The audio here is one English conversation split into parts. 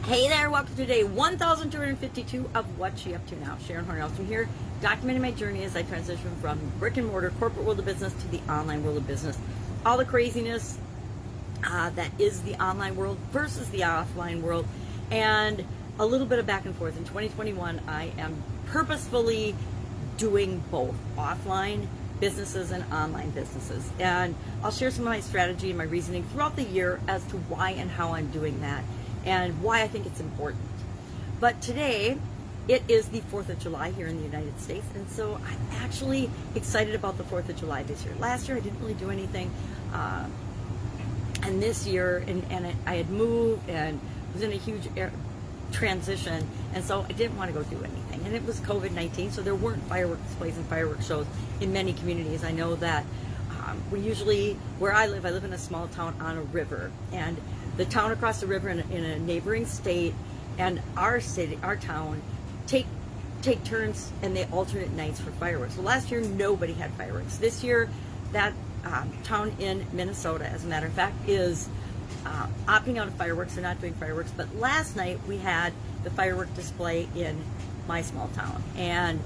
Hey there, welcome to day 1252 of What's She Up To Now. Sharon Horne-Ellstrom here, documenting my journey as I transition from brick and mortar corporate world of business to the online world of business. All the craziness that is the online world versus the offline world, and a little bit of back and forth. In 2021, I am purposefully doing both offline businesses and online businesses. And I'll share some of my strategy and my reasoning throughout the year as to why and how I'm doing that, and why I think it's important. But today, it is the 4th of July here in the United States, and so I'm actually excited about the 4th of July this year. Last year, I didn't really do anything, and this year, I had moved and was in a huge transition, and so I didn't want to go do anything. And it was COVID-19, so there weren't fireworks displays and fireworks shows in many communities. I know that we usually, where I live in a small town on a river, and the town across the river in a neighboring state and our city, our town, take turns, and they alternate nights for fireworks. Well, last year nobody had fireworks. This year, that town in Minnesota, as a matter of fact, is opting out of fireworks. They're not doing fireworks. But last night we had the firework display in my small town, and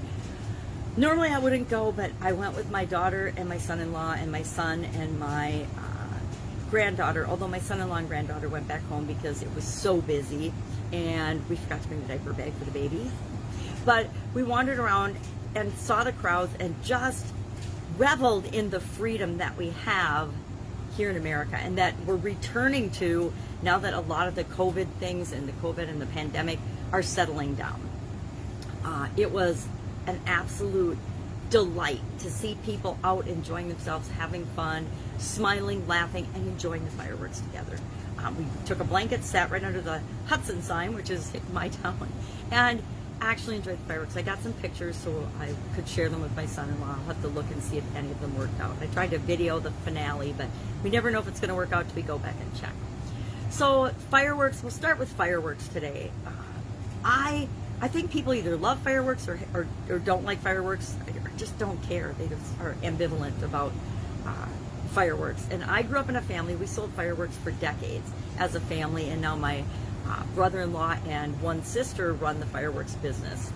normally I wouldn't go, but I went with my daughter and my son-in-law and my son and my granddaughter, although my son-in-law and granddaughter went back home because it was so busy and we forgot to bring the diaper bag for the baby. But we wandered around and saw the crowds and just reveled in the freedom that we have here in America, and that we're returning to now that a lot of the COVID things and the COVID and the pandemic are settling down. It was an absolute delight to see people out enjoying themselves, having fun, smiling, laughing, and enjoying the fireworks together. We took a blanket, sat right under the Hudson sign, which is my town, and actually enjoyed the fireworks. I got some pictures so I could share them with my son-in-law. I'll have to look and see if any of them worked out. I tried to video the finale, but we never know if it's going to work out till we go back and check. So fireworks, we'll start with fireworks today. I think people either love fireworks or don't like fireworks, or just don't care. They just are ambivalent about fireworks. And I grew up in a family, we sold fireworks for decades as a family, and now my brother-in-law and one sister run the fireworks business.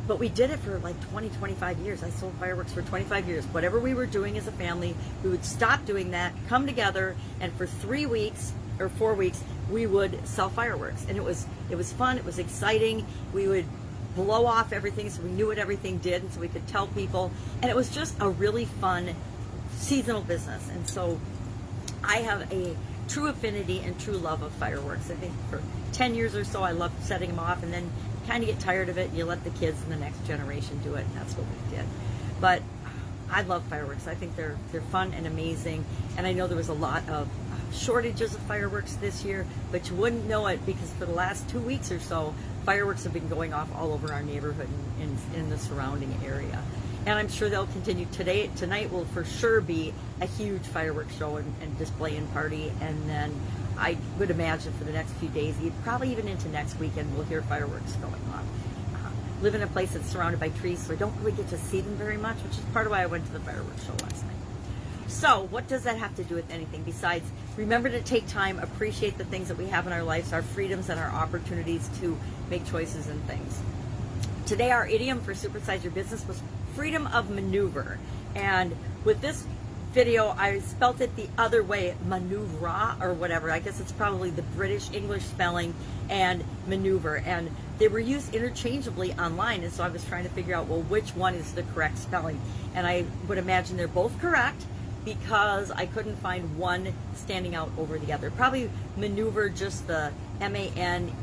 But we did it for like 25 years. I sold fireworks for 25 years. Whatever we were doing as a family, we would stop doing that, come together, and for 3 weeks or 4 weeks, we would sell fireworks. And it was fun, it was exciting. We would blow off everything so we knew what everything did, and so we could tell people. And it was just a really fun seasonal business. And so I have a true affinity and true love of fireworks. I think for 10 years or so I loved setting them off, and then you kind of get tired of it and you let the kids and the next generation do it, and that's what we did. But I love fireworks. I think they're fun and amazing, and I know there was a lot of shortages of fireworks this year, but you wouldn't know it because for the last 2 weeks or so, fireworks have been going off all over our neighborhood and in the surrounding area. And I'm sure they'll continue. Tonight will for sure be a huge fireworks show and display and party, and then I would imagine for the next few days, probably even into next weekend, we'll hear fireworks going on. Live in a place that's surrounded by trees, so I don't really get to see them very much, which is part of why I went to the fireworks show last night. So what does that have to do with anything besides remember to take time, appreciate the things that we have in our lives, our freedoms and our opportunities to make choices and things. Today our idiom for Supersize Your Business was freedom of maneuver. And with this video, I spelt it the other way, manoeuvre or whatever. I guess it's probably the British English spelling and maneuver. And they were used interchangeably online. And so I was trying to figure out, well, which one is the correct spelling? And I would imagine they're both correct, because I couldn't find one standing out over the other. Probably maneuver, just the M-A-N-E-U-V-E-R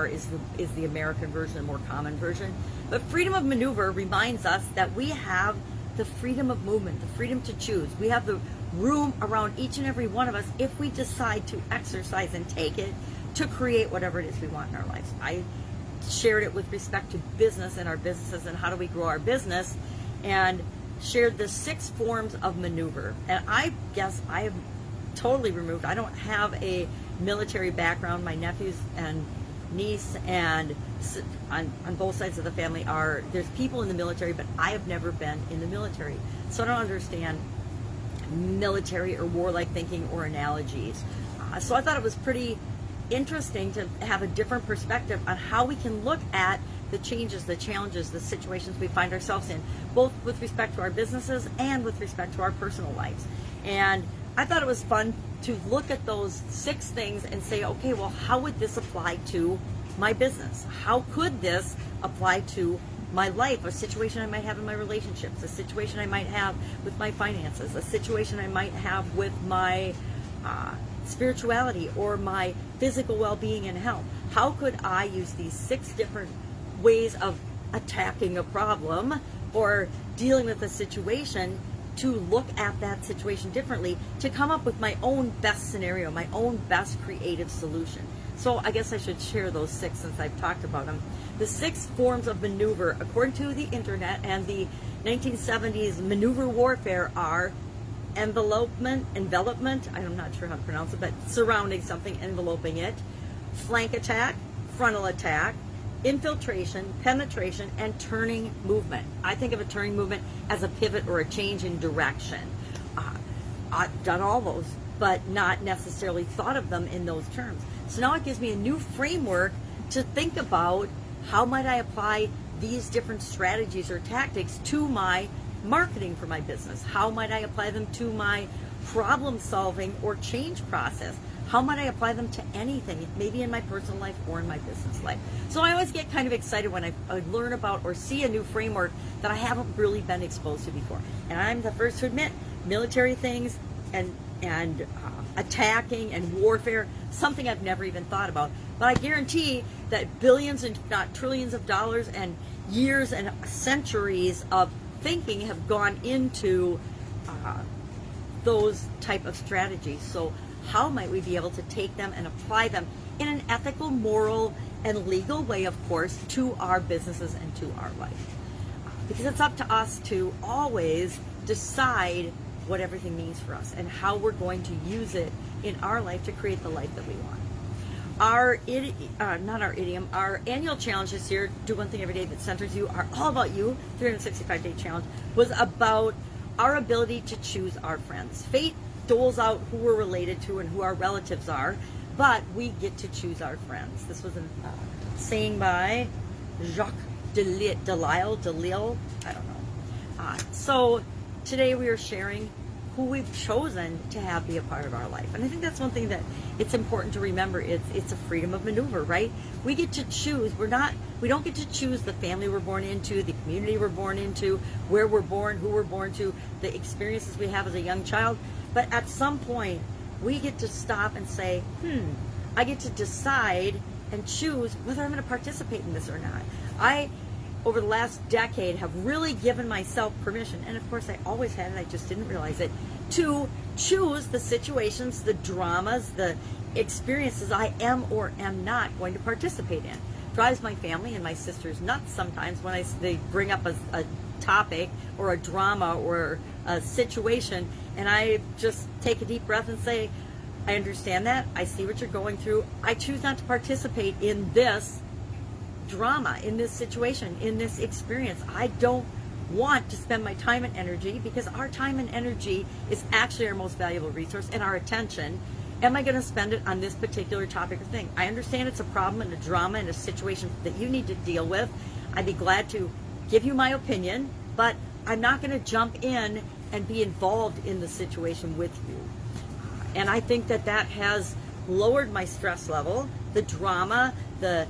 is the American version, the more common version. But freedom of maneuver reminds us that we have the freedom of movement, the freedom to choose. We have the room around each and every one of us if we decide to exercise and take it to create whatever it is we want in our lives. I shared it with respect to business and our businesses and how do we grow our business, and shared the 6 forms of maneuver. And I guess I have totally removed, I don't have a military background. My nephews and niece and on both sides of the family there's people in the military, but I have never been in the military. So I don't understand military or warlike thinking or analogies. So I thought it was pretty interesting to have a different perspective on how we can look at the changes, the challenges, the situations we find ourselves in, both with respect to our businesses and with respect to our personal lives. And I thought it was fun to look at those 6 things and say, okay, well, how would this apply to my business? How could this apply to my life, a situation I might have in my relationships, a situation I might have with my finances, a situation I might have with my spirituality or my physical well-being and health? How could I use these 6 different ways of attacking a problem or dealing with a situation to look at that situation differently, to come up with my own best scenario, my own best creative solution? So I guess I should share those 6 since I've talked about them. The 6 forms of maneuver, according to the internet and the 1970s maneuver warfare, are envelopment, I'm not sure how to pronounce it, but surrounding something, enveloping it, flank attack, frontal attack, infiltration, penetration, and turning movement. I think of a turning movement as a pivot or a change in direction. I've done all those, but not necessarily thought of them in those terms. So now it gives me a new framework to think about how might I apply these different strategies or tactics to my marketing for my business? How might I apply them to my problem solving or change process? How might I apply them to anything, maybe in my personal life or in my business life? So I always get kind of excited when I learn about or see a new framework that I haven't really been exposed to before. And I'm the first to admit, military things and attacking and warfare, something I've never even thought about. But I guarantee that billions and not trillions of dollars and years and centuries of thinking have gone into those type of strategies. So how might we be able to take them and apply them in an ethical, moral, and legal way, of course, to our businesses and to our life? Because it's up to us to always decide what everything means for us and how we're going to use it in our life to create the life that we want. Our annual challenge this year, Do One Thing Every Day That Centers You, are all about you, 365-day challenge, was about our ability to choose our friends. Fate doles out who we're related to and who our relatives are, but we get to choose our friends. This was a saying by Jacques Delisle, I don't know. So today we are sharing who we've chosen to have be a part of our life. And I think that's one thing that it's important to remember. It's a freedom of maneuver, right? We get to choose. We don't get to choose the family we're born into, the community we're born into, where we're born, who we're born to, the experiences we have as a young child. But at some point, we get to stop and say, I get to decide and choose whether I'm going to participate in this or not. I, over the last decade, have really given myself permission, and of course I always had it, I just didn't realize it, to choose the situations, the dramas, the experiences I am or am not going to participate in. Drives my family and my sisters nuts sometimes when they bring up a topic or a drama or a situation, and I just take a deep breath and say, I understand that, I see what you're going through, I choose not to participate in this drama, in this situation, in this experience. I don't want to spend my time and energy, because our time and energy is actually our most valuable resource, and our attention. Am I going to spend it on this particular topic or thing? I understand it's a problem and a drama and a situation that you need to deal with. I'd be glad to give you my opinion, but I'm not going to jump in and be involved in the situation with you. And I think that has lowered my stress level, the drama, the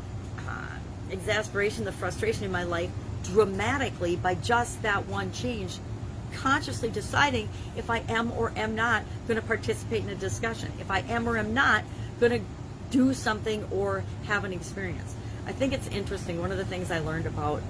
exasperation, the frustration in my life dramatically by just that one change, consciously deciding if I am or am not going to participate in a discussion, if I am or am not going to do something or have an experience. I think it's interesting. One of the things I learned about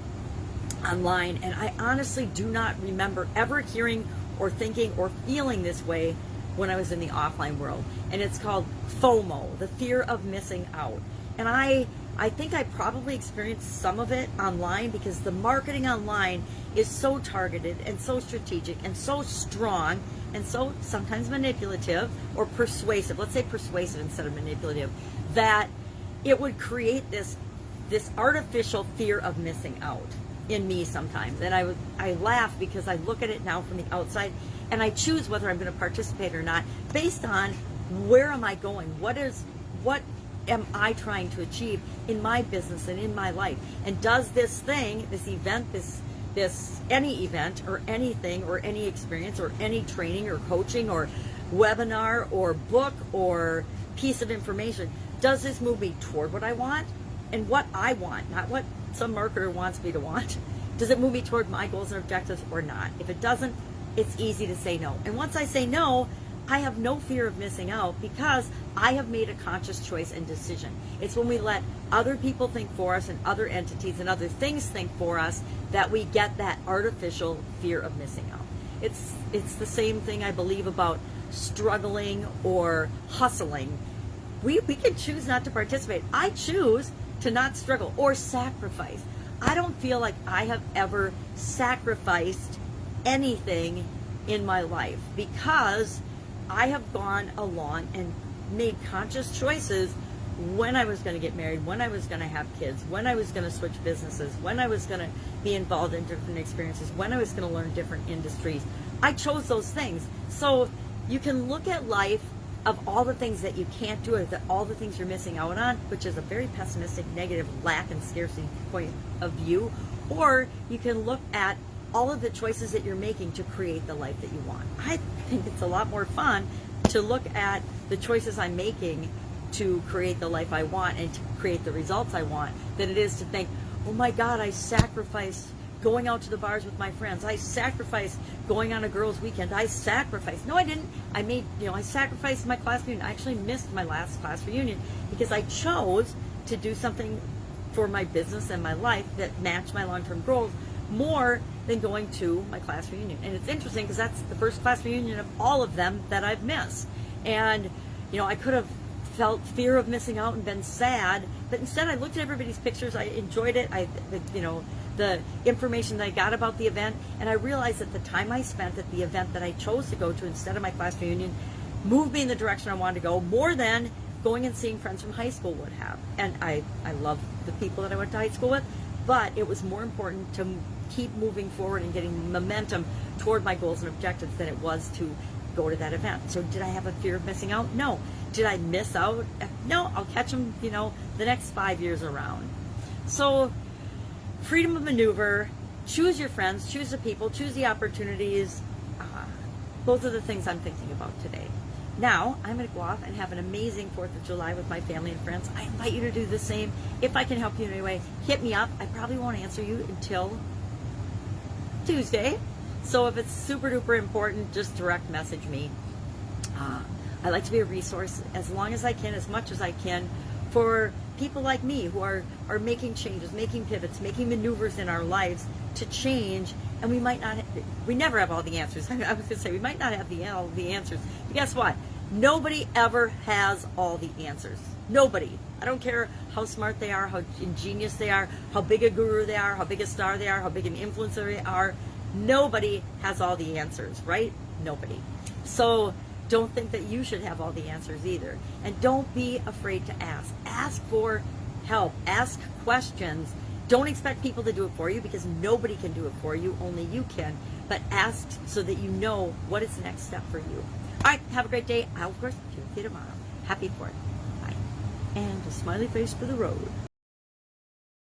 online, and I honestly do not remember ever hearing or thinking or feeling this way when I was in the offline world, and it's called FOMO, the fear of missing out. And I think I probably experienced some of it online, because the marketing online is so targeted and so strategic and so strong and so sometimes manipulative or persuasive. Let's say persuasive instead of manipulative, that it would create this artificial fear of missing out in me sometimes. And I laugh because I look at it now from the outside and I choose whether I'm going to participate or not based on where am I going, what am I trying to achieve in my business and in my life? And does this thing, this event, any event or anything or any experience or any training or coaching or webinar or book or piece of information, does this move me toward what I want and what I want, not what some marketer wants me to want? Does it move me toward my goals and objectives or not? If it doesn't, it's easy to say no. And once I say no, I have no fear of missing out because I have made a conscious choice and decision. It's when we let other people think for us and other entities and other things think for us that we get that artificial fear of missing out. It's the same thing I believe about struggling or hustling. We can choose not to participate. I choose to not struggle or sacrifice. I don't feel like I have ever sacrificed anything in my life because I have gone along and made conscious choices when I was going to get married, when I was going to have kids, when I was going to switch businesses, when I was going to be involved in different experiences, when I was going to learn different industries. I chose those things. So you can look at life of all the things that you can't do or all the things you're missing out on, which is a very pessimistic, negative, lack and scarcity point of view, or you can look at all of the choices that you're making to create the life that you want. I think it's a lot more fun to look at the choices I'm making to create the life I want and to create the results I want than it is to think, oh my God, I sacrificed going out to the bars with my friends. I sacrificed going on a girls' weekend. I sacrificed. No, I didn't. I sacrificed my class reunion. I actually missed my last class reunion because I chose to do something for my business and my life that matched my long-term goals more than going to my class reunion. And it's interesting because that's the first class reunion of all of them that I've missed. And, I could have felt fear of missing out and been sad, but instead I looked at everybody's pictures. I enjoyed it. The information that I got about the event, and I realized that the time I spent at the event that I chose to go to instead of my class reunion moved me in the direction I wanted to go more than going and seeing friends from high school would have. And I love the people that I went to high school with, but it was more important to keep moving forward and getting momentum toward my goals and objectives than it was to go to that event. So did I have a fear of missing out? No. Did I miss out? No, I'll catch them, the next 5 years around. So freedom of maneuver, choose your friends, choose the people, choose the opportunities. Those are the things I'm thinking about today. Now, I'm going to go off and have an amazing 4th of July with my family and friends. I invite you to do the same. If I can help you in any way, hit me up. I probably won't answer you until Tuesday. So if it's super duper important, just direct message me. I like to be a resource as long as I can, as much as I can, for people like me who are making changes, making pivots, making maneuvers in our lives to change. And we never have all the answers. I was going to say we might not have all the answers. But guess what? Nobody ever has all the answers. Nobody. I don't care how smart they are, how ingenious they are, how big a guru they are, how big a star they are, how big an influencer they are. Nobody has all the answers, right? Nobody. So don't think that you should have all the answers either. And don't be afraid to ask. Ask for help. Ask questions. Don't expect people to do it for you because nobody can do it for you. Only you can. But ask so that you know what is the next step for you. All right. Have a great day. I'll, of course, see you tomorrow. Happy 4th. Bye. And a smiley face for the road.